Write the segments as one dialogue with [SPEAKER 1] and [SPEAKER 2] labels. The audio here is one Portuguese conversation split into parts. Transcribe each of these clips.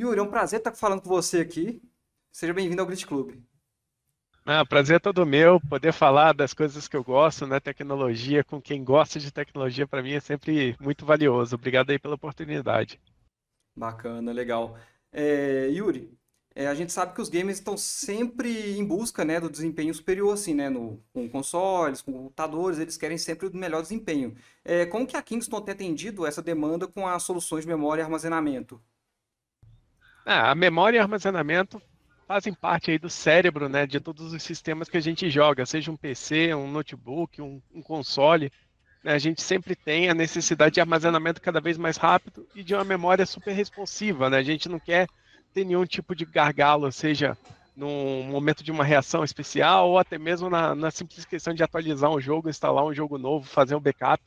[SPEAKER 1] Yuri, é um prazer estar falando com você aqui. Seja bem-vindo ao Grit Club.
[SPEAKER 2] O prazer é todo meu, poder falar das coisas que eu gosto, né? Tecnologia, com quem gosta de tecnologia, para mim é sempre muito valioso. Obrigado aí pela oportunidade.
[SPEAKER 1] Bacana, legal. Yuri, a gente sabe que os gamers estão sempre em busca, né, do desempenho superior, assim, né, com consoles, com computadores, eles querem sempre o melhor desempenho. Como que a Kingston tem atendido essa demanda com as soluções de memória e armazenamento?
[SPEAKER 2] A memória e armazenamento fazem parte aí do cérebro, né? De todos os sistemas que a gente joga, seja um PC, um notebook, um console, né? A gente sempre tem a necessidade de armazenamento cada vez mais rápido e de uma memória super responsiva, né? A gente não quer ter nenhum tipo de gargalo, seja num momento de uma reação especial ou até mesmo na simples questão de atualizar um jogo, instalar um jogo novo, fazer um backup,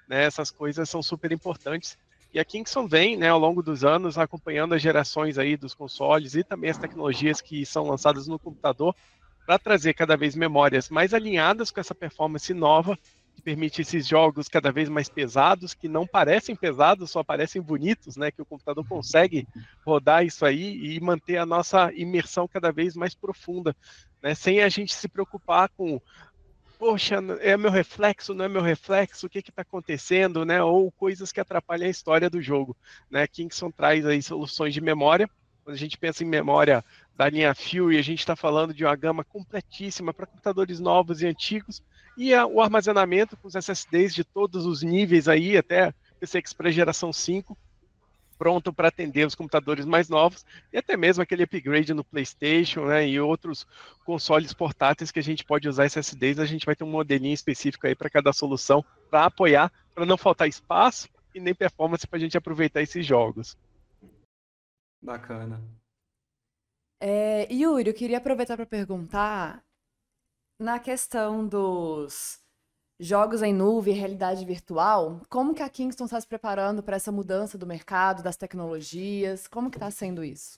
[SPEAKER 2] né? Essas coisas são super importantes. E a Kingston vem, né, ao longo dos anos, acompanhando as gerações aí dos consoles e também as tecnologias que são lançadas no computador para trazer cada vez memórias mais alinhadas com essa performance nova, que permite esses jogos cada vez mais pesados, que não parecem pesados, só parecem bonitos, né? Que o computador consegue rodar isso aí e manter a nossa imersão cada vez mais profunda, né? Sem a gente se preocupar com, poxa, é meu reflexo, não é meu reflexo, o que está acontecendo, né? Ou coisas que atrapalham a história do jogo, né? Kingston traz aí soluções de memória. Quando a gente pensa em memória da linha Fury, a gente está falando de uma gama completíssima para computadores novos e antigos, e o armazenamento com os SSDs de todos os níveis aí, até PC Express geração 5, pronto para atender os computadores mais novos e até mesmo aquele upgrade no PlayStation, né, e outros consoles portáteis que a gente pode usar SSDs. A gente vai ter um modelinho específico aí para cada solução para apoiar, para não faltar espaço e nem performance para a gente aproveitar esses jogos.
[SPEAKER 1] Bacana.
[SPEAKER 3] Yuri, eu queria aproveitar para perguntar na questão dos jogos em nuvem e realidade virtual, como que a Kingston está se preparando para essa mudança do mercado, das tecnologias? Como que está sendo isso?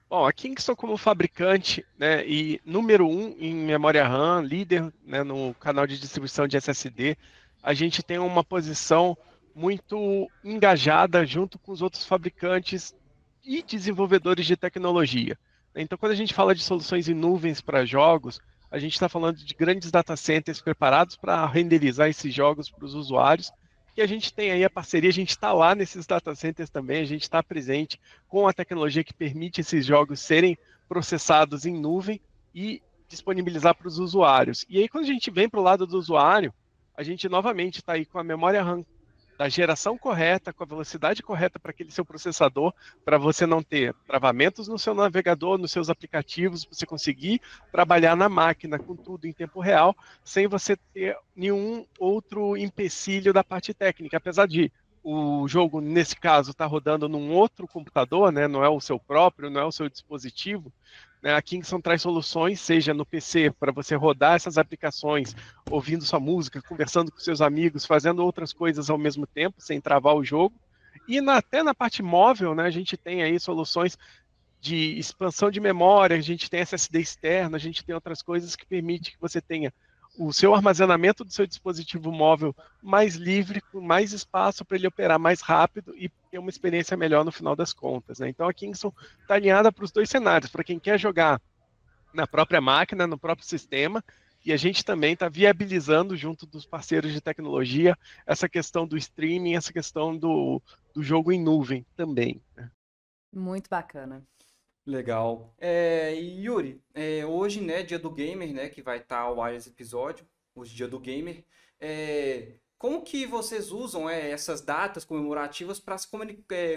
[SPEAKER 2] Bom, a Kingston como fabricante, né, e número um em memória RAM, líder, né, no canal de distribuição de SSD, a gente tem uma posição muito engajada junto com os outros fabricantes e desenvolvedores de tecnologia. Então, quando a gente fala de soluções em nuvens para jogos, a gente está falando de grandes data centers preparados para renderizar esses jogos para os usuários. E a gente tem aí a parceria, a gente está lá nesses data centers também, a gente está presente com a tecnologia que permite esses jogos serem processados em nuvem e disponibilizar para os usuários. E aí, quando a gente vem para o lado do usuário, a gente novamente está aí com a memória RAM da geração correta, com a velocidade correta para aquele seu processador, para você não ter travamentos no seu navegador, nos seus aplicativos, para você conseguir trabalhar na máquina com tudo em tempo real, sem você ter nenhum outro empecilho da parte técnica. Apesar de o jogo, nesse caso, estar rodando num outro computador, né, não é o seu próprio, não é o seu dispositivo, né, a Kingston traz soluções, seja no PC, para você rodar essas aplicações, ouvindo sua música, conversando com seus amigos, fazendo outras coisas ao mesmo tempo, sem travar o jogo. E até na parte móvel, né, a gente tem aí soluções de expansão de memória, a gente tem SSD externo, a gente tem outras coisas que permitem que você tenha o seu armazenamento do seu dispositivo móvel mais livre, com mais espaço para ele operar mais rápido e ter uma experiência melhor no final das contas, né? Então a Kingston está alinhada para os dois cenários, para quem quer jogar na própria máquina, no próprio sistema, e a gente também está viabilizando, junto dos parceiros de tecnologia, essa questão do streaming, essa questão do jogo em nuvem também.
[SPEAKER 3] Muito bacana.
[SPEAKER 1] Legal. E Yuri, hoje, né, dia do gamer, né, que vai estar ao ar esse episódio, hoje dia do gamer, como que vocês usam essas datas comemorativas para se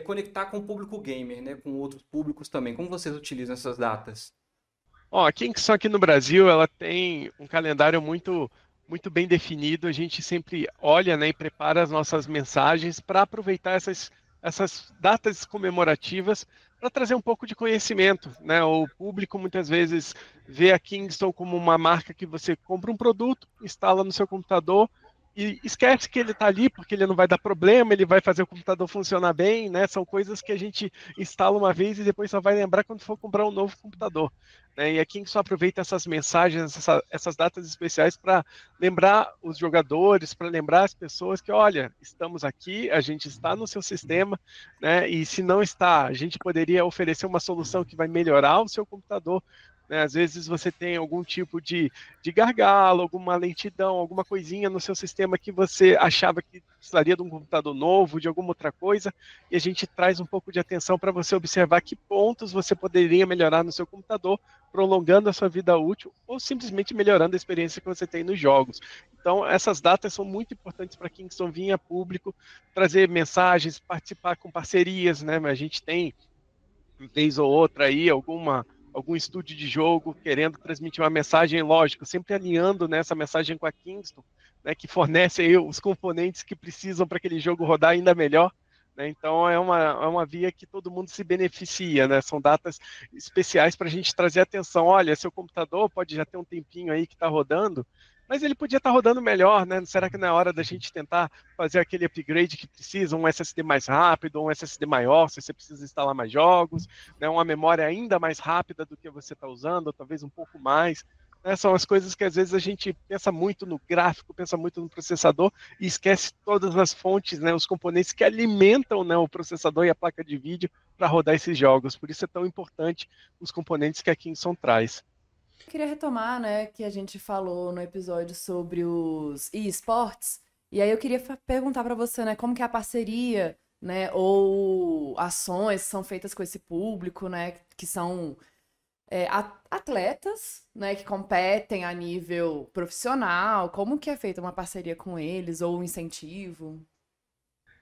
[SPEAKER 1] conectar com o público gamer, né, com outros públicos também? Como vocês utilizam essas datas?
[SPEAKER 2] Ó, a Kingston aqui no Brasil, ela tem um calendário muito bem definido. A gente sempre olha, né, e prepara as nossas mensagens para aproveitar essas datas comemorativas para trazer um pouco de conhecimento, né? O público muitas vezes vê a Kingston como uma marca que você compra um produto, instala no seu computador e esquece que ele está ali porque ele não vai dar problema, ele vai fazer o computador funcionar bem, né? São coisas que a gente instala uma vez e depois só vai lembrar quando for comprar um novo computador, né? E aqui a gente só aproveita essas mensagens, essas datas especiais para lembrar os jogadores, para lembrar as pessoas que, olha, estamos aqui, a gente está no seu sistema, né? E se não está, a gente poderia oferecer uma solução que vai melhorar o seu computador, né? Às vezes você tem algum tipo de gargalo, alguma lentidão, alguma coisinha no seu sistema que você achava que precisaria de um computador novo, de alguma outra coisa, e a gente traz um pouco de atenção para você observar que pontos você poderia melhorar no seu computador, prolongando a sua vida útil ou simplesmente melhorando a experiência que você tem nos jogos. Então, essas datas são muito importantes para quem estão vindo a público, trazer mensagens, participar com parcerias, né? A gente tem, vez ou outra aí, algum estúdio de jogo querendo transmitir uma mensagem, lógico, sempre alinhando nessa mensagem com a Kingston, né, que fornece aí os componentes que precisam para aquele jogo rodar ainda melhor. Né? Então é uma via que todo mundo se beneficia, né? São datas especiais para a gente trazer atenção. Olha, seu computador pode já ter um tempinho aí que está rodando, mas ele podia estar rodando melhor, né? Será que não é hora da gente tentar fazer aquele upgrade que precisa, um SSD mais rápido, um SSD maior, se você precisa instalar mais jogos, né? Uma memória ainda mais rápida do que você está usando, ou talvez um pouco mais. Né? São as coisas que às vezes a gente pensa muito no gráfico, pensa muito no processador e esquece todas as fontes, né? Os componentes que alimentam, né, o processador e a placa de vídeo para rodar esses jogos. Por isso é tão importante os componentes que a Kingston traz.
[SPEAKER 3] Eu queria retomar, né, que a gente falou no episódio sobre os esportes, e aí eu queria perguntar para você, né, como que é a parceria, né, ou ações que são feitas com esse público, né, que são atletas, né, que competem a nível profissional, como que é feita uma parceria com eles, ou um incentivo?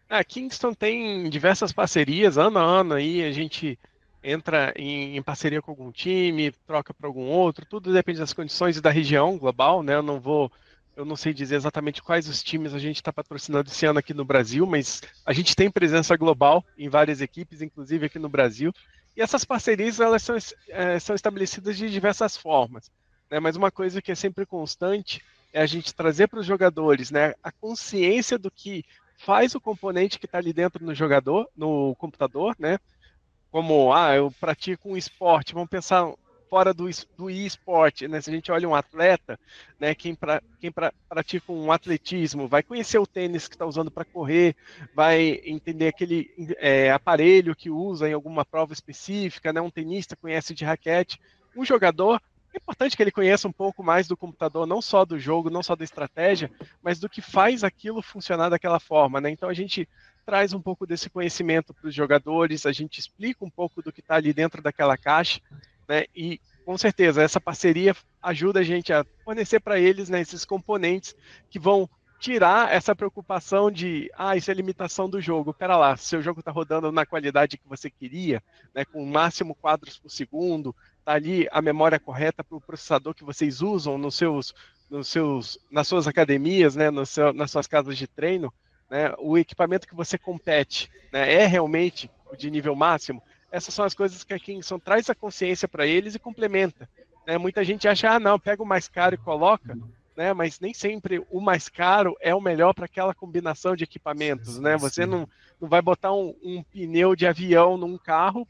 [SPEAKER 2] A Kingston tem diversas parcerias, ano a ano aí a gente entra em parceria com algum time, troca para algum outro, tudo depende das condições e da região global, né? Eu não sei dizer exatamente quais os times a gente está patrocinando esse ano aqui no Brasil, mas a gente tem presença global em várias equipes, inclusive aqui no Brasil. E essas parcerias elas são estabelecidas de diversas formas, né? Mas uma coisa que é sempre constante é a gente trazer para os jogadores, né, a consciência do que faz o componente que está ali dentro no jogador, no computador, né? Como, eu pratico um esporte, vamos pensar fora do e-sport, né? Se a gente olha um atleta, né? Quem pratica um atletismo vai conhecer o tênis que está usando para correr, vai entender aquele aparelho que usa em alguma prova específica, né? Um tenista conhece de raquete. Um jogador, é importante que ele conheça um pouco mais do computador, não só do jogo, não só da estratégia, mas do que faz aquilo funcionar daquela forma, né? Então a gente traz um pouco desse conhecimento para os jogadores, a gente explica um pouco do que está ali dentro daquela caixa, né? E com certeza essa parceria ajuda a gente a fornecer para eles, né, esses componentes que vão tirar essa preocupação de, isso é limitação do jogo. Pera lá, seu jogo está rodando na qualidade que você queria, né, com o máximo quadros por segundo, tá ali a memória correta para o processador que vocês usam nas suas academias, né, nas suas casas de treino, né, o equipamento que você compete, né, é realmente o de nível máximo. Essas são as coisas que a Kingston traz a consciência para eles e complementa. Né? Muita gente acha, não, pega o mais caro e coloca, né? Mas nem sempre o mais caro é o melhor para aquela combinação de equipamentos. Né? Você não vai botar um pneu de avião num carro,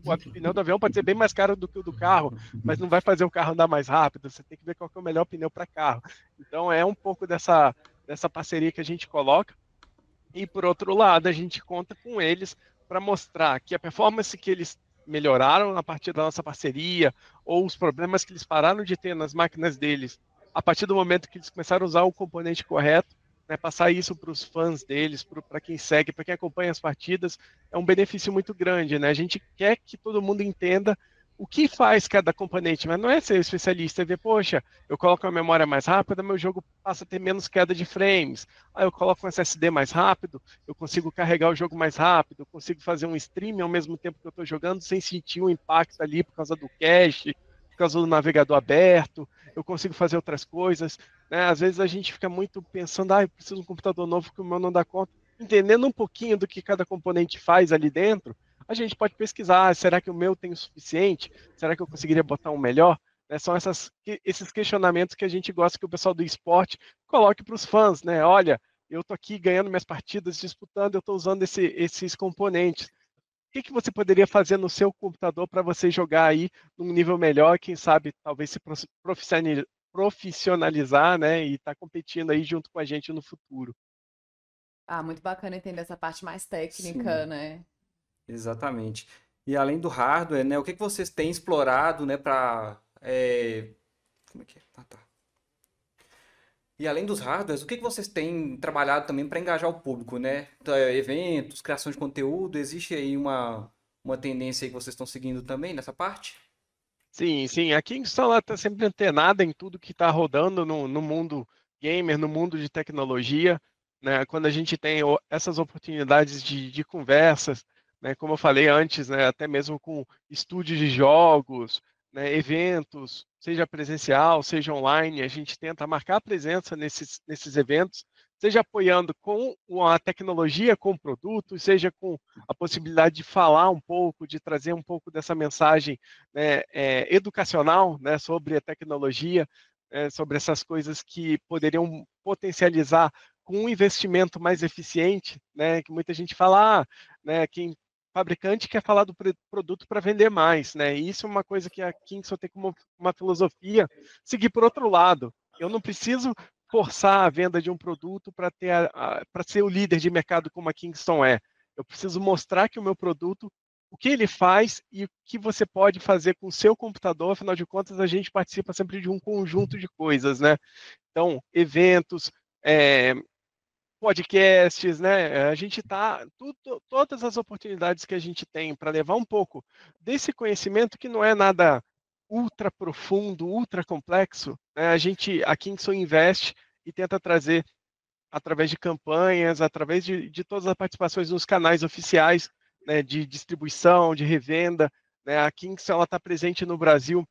[SPEAKER 2] porque o pneu do avião pode ser bem mais caro do que o do carro, mas não vai fazer o carro andar mais rápido. Você tem que ver qual que é o melhor pneu para carro. Então é um pouco dessa parceria que a gente coloca. E por outro lado, a gente conta com eles para mostrar que a performance que eles melhoraram a partir da nossa parceria, ou os problemas que eles pararam de ter nas máquinas deles, a partir do momento que eles começaram a usar o componente correto, né, passar isso para os fãs deles, para quem segue, para quem acompanha as partidas, é um benefício muito grande. Né? A gente quer que todo mundo entenda o que faz cada componente, mas não é ser especialista, é ver, poxa, eu coloco uma memória mais rápida, meu jogo passa a ter menos queda de frames. Eu coloco um SSD mais rápido, eu consigo carregar o jogo mais rápido, eu consigo fazer um stream ao mesmo tempo que eu estou jogando, sem sentir o impacto ali por causa do cache, por causa do navegador aberto, eu consigo fazer outras coisas. Né? Às vezes a gente fica muito pensando, eu preciso de um computador novo que o meu não dá conta. Entendendo um pouquinho do que cada componente faz ali dentro, a gente pode pesquisar, será que o meu tem o suficiente? Será que eu conseguiria botar um melhor? né? São esses questionamentos que a gente gosta que o pessoal do esporte coloque para os fãs, né? Olha, eu estou aqui ganhando minhas partidas, disputando, eu estou usando esses componentes. O que você poderia fazer no seu computador para você jogar aí num nível melhor, quem sabe talvez se profissionalizar, né, e estar competindo aí junto com a gente no futuro.
[SPEAKER 3] Ah, muito bacana entender essa parte mais técnica,
[SPEAKER 1] Sim,
[SPEAKER 3] né?
[SPEAKER 1] exatamente. E além do hardware, né, o que que vocês têm explorado, né, para como é que é? Ah, tá. E além dos hardwares, o que que vocês têm trabalhado também para engajar o público, né? Eventos, criação de conteúdo, existe aí uma tendência aí que vocês estão seguindo também nessa parte?
[SPEAKER 2] Sim, sim. A Kingston ela está sempre antenada em tudo que está rodando no mundo gamer, no mundo de tecnologia, né? Quando a gente tem essas oportunidades de conversas, né? Como eu falei antes, né? Até mesmo com estúdios de jogos, né? Eventos, seja presencial, seja online, a gente tenta marcar presença nesses eventos, seja apoiando com a tecnologia, com o produto, seja com a possibilidade de falar um pouco, de trazer um pouco dessa mensagem, né, educacional, né, sobre a tecnologia, sobre essas coisas que poderiam potencializar com um investimento mais eficiente, né, que muita gente fala, né, quem fabricante quer falar do produto para vender mais, né, e isso é uma coisa que a Kingston tem como uma filosofia, seguir por outro lado. Eu não preciso forçar a venda de um produto para para ser o líder de mercado como a Kingston é. Eu preciso mostrar que o meu produto, o que ele faz e o que você pode fazer com o seu computador, afinal de contas, a gente participa sempre de um conjunto de coisas, né? Então, eventos, é, podcasts, né? A gente está, todas as oportunidades que a gente tem para levar um pouco desse conhecimento que não é nada ultra profundo, ultra complexo, né? A Kingston investe e tenta trazer através de campanhas, através de todas as participações nos canais oficiais, né, de distribuição, de revenda, né? A Kingston está presente no Brasil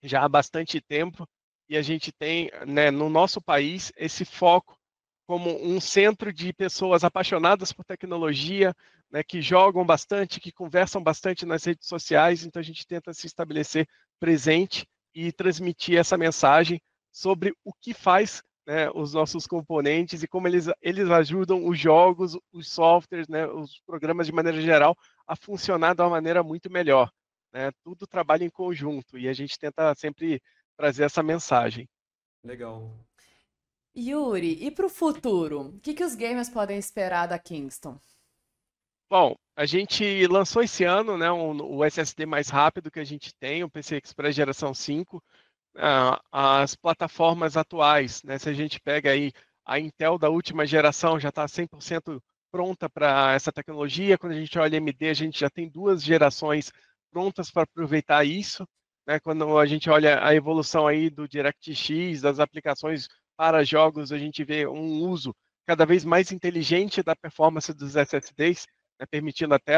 [SPEAKER 2] já há bastante tempo e a gente tem, né, no nosso país esse foco como um centro de pessoas apaixonadas por tecnologia, né, que jogam bastante, que conversam bastante nas redes sociais, então a gente tenta se estabelecer presente e transmitir essa mensagem sobre o que faz, né, os nossos componentes e como eles ajudam os jogos, os softwares, né, os programas de maneira geral a funcionar de uma maneira muito melhor, né? Tudo trabalha em conjunto e a gente tenta sempre trazer essa mensagem.
[SPEAKER 1] Legal.
[SPEAKER 3] Yuri, e para o futuro? O que que os gamers podem esperar da Kingston?
[SPEAKER 2] Bom, a gente lançou esse ano, né, o SSD mais rápido que a gente tem, o PCI Express geração 5. As plataformas atuais, né, se a gente pega aí a Intel da última geração, já está 100% pronta para essa tecnologia. Quando a gente olha a AMD, a gente já tem 2 gerações prontas para aproveitar isso, né? Quando a gente olha a evolução aí do DirectX, das aplicações para jogos, a gente vê um uso cada vez mais inteligente da performance dos SSDs, né, permitindo até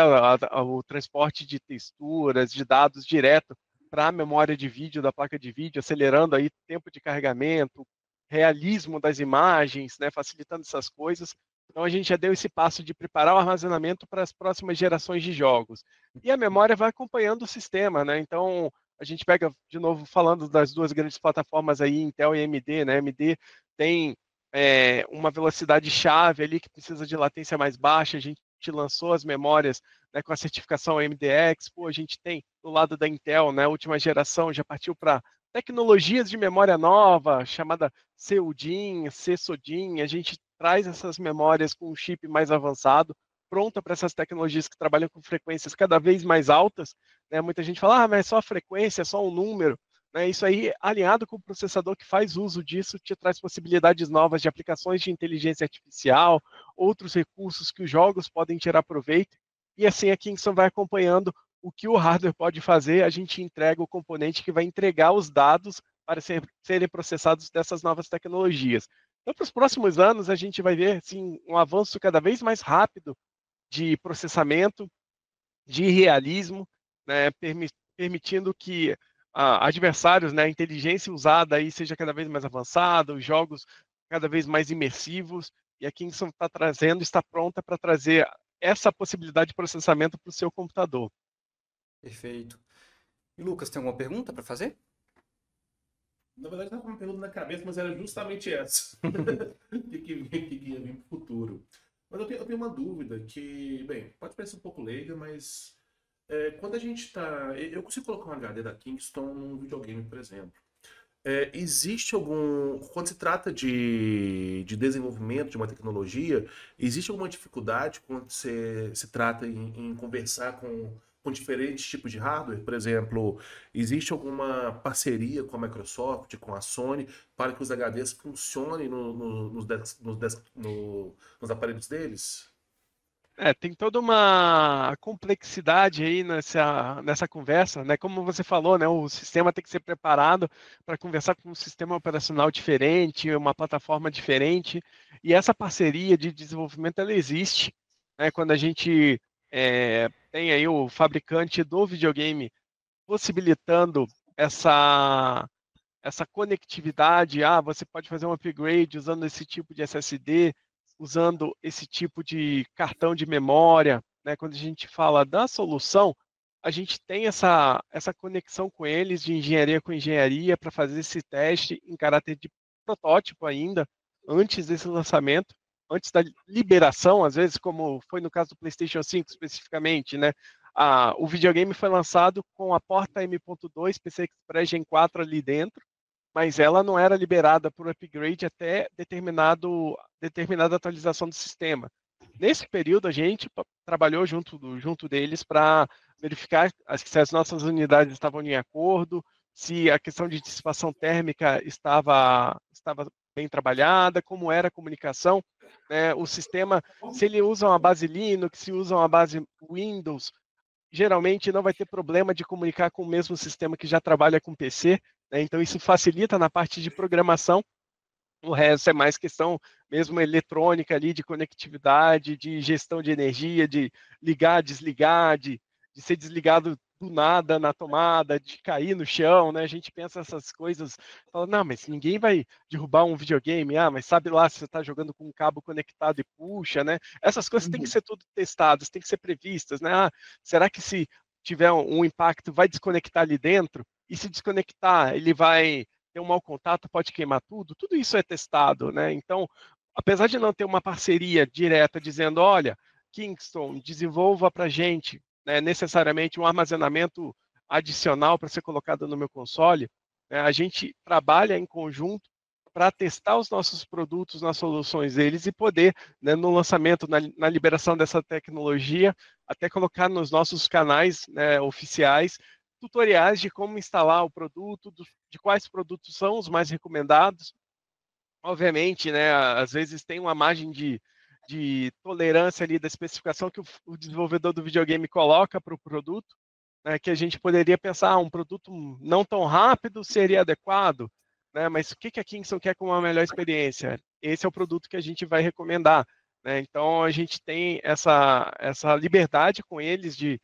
[SPEAKER 2] o transporte de texturas, de dados direto para a memória de vídeo da placa de vídeo, acelerando aí tempo de carregamento, realismo das imagens, né, facilitando essas coisas. Então a gente já deu esse passo de preparar o armazenamento para as próximas gerações de jogos. E a memória vai acompanhando o sistema, né? Então a gente pega de novo falando das 2 grandes plataformas aí, Intel e AMD, né? AMD tem uma velocidade chave ali que precisa de latência mais baixa. A gente lançou as memórias, né, com a certificação AMDX. Pô, a gente tem do lado da Intel, né, última geração, já partiu para tecnologias de memória nova, chamada CUDIN, CSODIN. A gente traz essas memórias com um chip mais avançado, pronta para essas tecnologias que trabalham com frequências cada vez mais altas. Né? Muita gente fala, mas é só a frequência, é só um número. Né? Isso aí, alinhado com o processador que faz uso disso, te traz possibilidades novas de aplicações de inteligência artificial, outros recursos que os jogos podem tirar proveito. E assim a Kingston vai acompanhando o que o hardware pode fazer, a gente entrega o componente que vai entregar os dados para serem processados dessas novas tecnologias. Então, para os próximos anos, a gente vai ver assim, um avanço cada vez mais rápido de processamento, de realismo, né, permitindo que adversários, né, a inteligência usada aí seja cada vez mais avançada, os jogos cada vez mais imersivos, e a Kingston está trazendo, está pronta para trazer essa possibilidade de processamento para o seu computador.
[SPEAKER 1] Perfeito. E Lucas, tem alguma pergunta para fazer?
[SPEAKER 4] Na verdade, estava com uma pergunta na cabeça, mas era justamente essa. O que ia vir pro futuro? Mas eu tenho uma dúvida que, bem, pode parecer um pouco leiga, mas quando a gente está... Eu consigo colocar um HD da Kingston num videogame, por exemplo. Existe algum... Quando se trata de desenvolvimento de uma tecnologia, existe alguma dificuldade quando se trata em conversar com diferentes tipos de hardware? Por exemplo, existe alguma parceria com a Microsoft, com a Sony, para que os HDs funcionem nos aparelhos deles?
[SPEAKER 2] Tem toda uma complexidade aí nessa conversa, né? Como você falou, né? O sistema tem que ser preparado para conversar com um sistema operacional diferente, uma plataforma diferente, e essa parceria de desenvolvimento ela existe, né? Quando a gente tem aí o fabricante do videogame possibilitando essa conectividade, você pode fazer um upgrade usando esse tipo de SSD, usando esse tipo de cartão de memória, né? Quando a gente fala da solução, a gente tem essa conexão com eles de engenharia com engenharia para fazer esse teste em caráter de protótipo ainda, antes desse lançamento, antes da liberação, às vezes, como foi no caso do PlayStation 5 especificamente, né? O videogame foi lançado com a porta M.2 PCI Express Gen 4 ali dentro, mas ela não era liberada por upgrade até determinada atualização do sistema. Nesse período, a gente trabalhou junto deles para verificar se as nossas unidades estavam em acordo, se a questão de dissipação térmica estava bem trabalhada, como era a comunicação, né, o sistema, se ele usa uma base Linux, se usa uma base Windows, geralmente não vai ter problema de comunicar com o mesmo sistema que já trabalha com PC, né? Então isso facilita na parte de programação. O resto é mais questão mesmo eletrônica ali, de conectividade, de gestão de energia, de ligar, desligar, de ser desligado do nada na tomada, de cair no chão, né? A gente pensa essas coisas, fala, não, mas ninguém vai derrubar um videogame, mas sabe lá se você está jogando com um cabo conectado e puxa, né? Essas coisas têm que ser tudo testadas, têm que ser previstas, né? Será que se tiver um impacto vai desconectar ali dentro? E se desconectar, ele vai ter um mau contato, pode queimar tudo? Tudo isso é testado, né? Então, apesar de não ter uma parceria direta dizendo, olha, Kingston, desenvolva para a gente, né, necessariamente um armazenamento adicional para ser colocado no meu console, né, a gente trabalha em conjunto para testar os nossos produtos nas soluções deles e poder, né, no lançamento, na liberação dessa tecnologia, até colocar nos nossos canais, né, oficiais tutoriais de como instalar o produto, de quais produtos são os mais recomendados. Obviamente, né, às vezes tem uma margem de tolerância ali da especificação que o desenvolvedor do videogame coloca para o produto, né, que a gente poderia pensar, um produto não tão rápido seria adequado, né, mas o que a Kingston quer com uma melhor experiência? Esse é o produto que a gente vai recomendar. Né? Então, a gente tem essa liberdade com eles de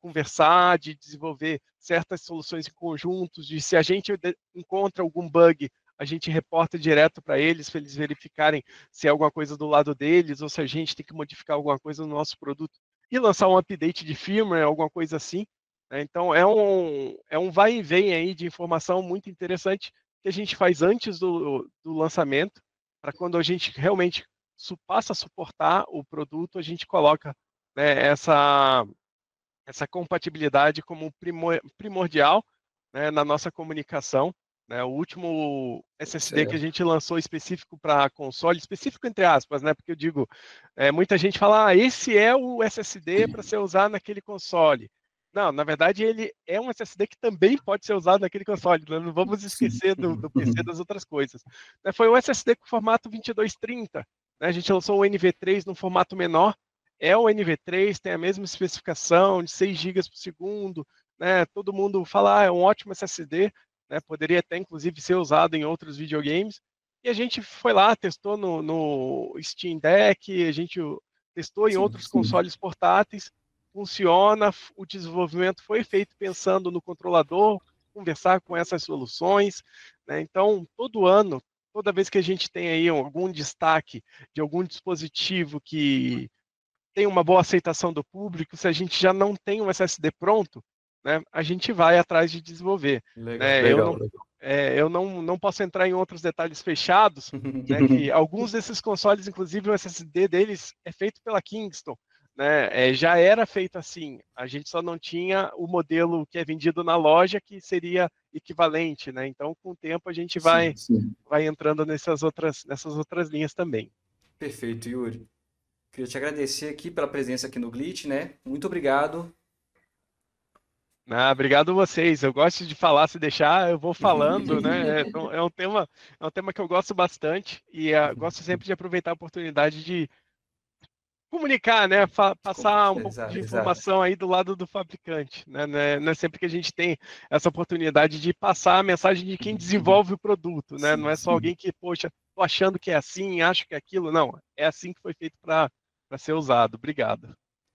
[SPEAKER 2] conversar, de desenvolver certas soluções em conjuntos, de se a gente encontra algum bug, a gente reporta direto para eles verificarem se é alguma coisa do lado deles ou se a gente tem que modificar alguma coisa no nosso produto e lançar um update de firmware, alguma coisa assim. Né? Então, é um vai e vem aí de informação muito interessante que a gente faz antes do lançamento, para quando a gente realmente passa a suportar o produto, a gente coloca, né, essa compatibilidade como primordial, né, na nossa comunicação. Né? O último SSD que a gente lançou específico para console, específico entre aspas, né? Porque eu digo, muita gente fala, esse é o SSD para ser usado naquele console. Não, na verdade ele é um SSD que também pode ser usado naquele console. Né? Não vamos esquecer do PC das outras coisas. Foi o SSD com formato 2230. Né? A gente lançou o NV3 no formato menor. É o NV3, tem a mesma especificação de 6 GB por segundo. Né? Todo mundo fala, é um ótimo SSD. Né? Poderia até, inclusive, ser usado em outros videogames. E a gente foi lá, testou no Steam Deck, a gente testou em outros consoles portáteis, funciona, o desenvolvimento foi feito pensando no controlador, conversar com essas soluções. Né? Então, todo ano, toda vez que a gente tem aí algum destaque de algum dispositivo que tem uma boa aceitação do público, se a gente já não tem um SSD pronto, né, a gente vai atrás de desenvolver.
[SPEAKER 1] Legal,
[SPEAKER 2] né?
[SPEAKER 1] legal.
[SPEAKER 2] eu não posso entrar em outros detalhes fechados, né, que alguns desses consoles, inclusive o SSD deles, é feito pela Kingston. Né, já era feito assim, a gente só não tinha o modelo que é vendido na loja que seria equivalente, né? Então, com o tempo, a gente vai entrando nessas outras linhas também.
[SPEAKER 1] Perfeito, Yuri. Queria te agradecer aqui pela presença aqui no Glitch, né? Muito obrigado.
[SPEAKER 2] Obrigado a vocês. Eu gosto de falar, se deixar, eu vou falando, né? Então, é um tema que eu gosto bastante e gosto sempre de aproveitar a oportunidade de comunicar, né? Passar um pouco de informação aí do lado do fabricante, né? Não é sempre que a gente tem essa oportunidade de passar a mensagem de quem desenvolve o produto, né? Não é só alguém que, poxa, tô achando que é assim, acho que é aquilo. Não, é assim que foi feito para ser usado. Obrigado.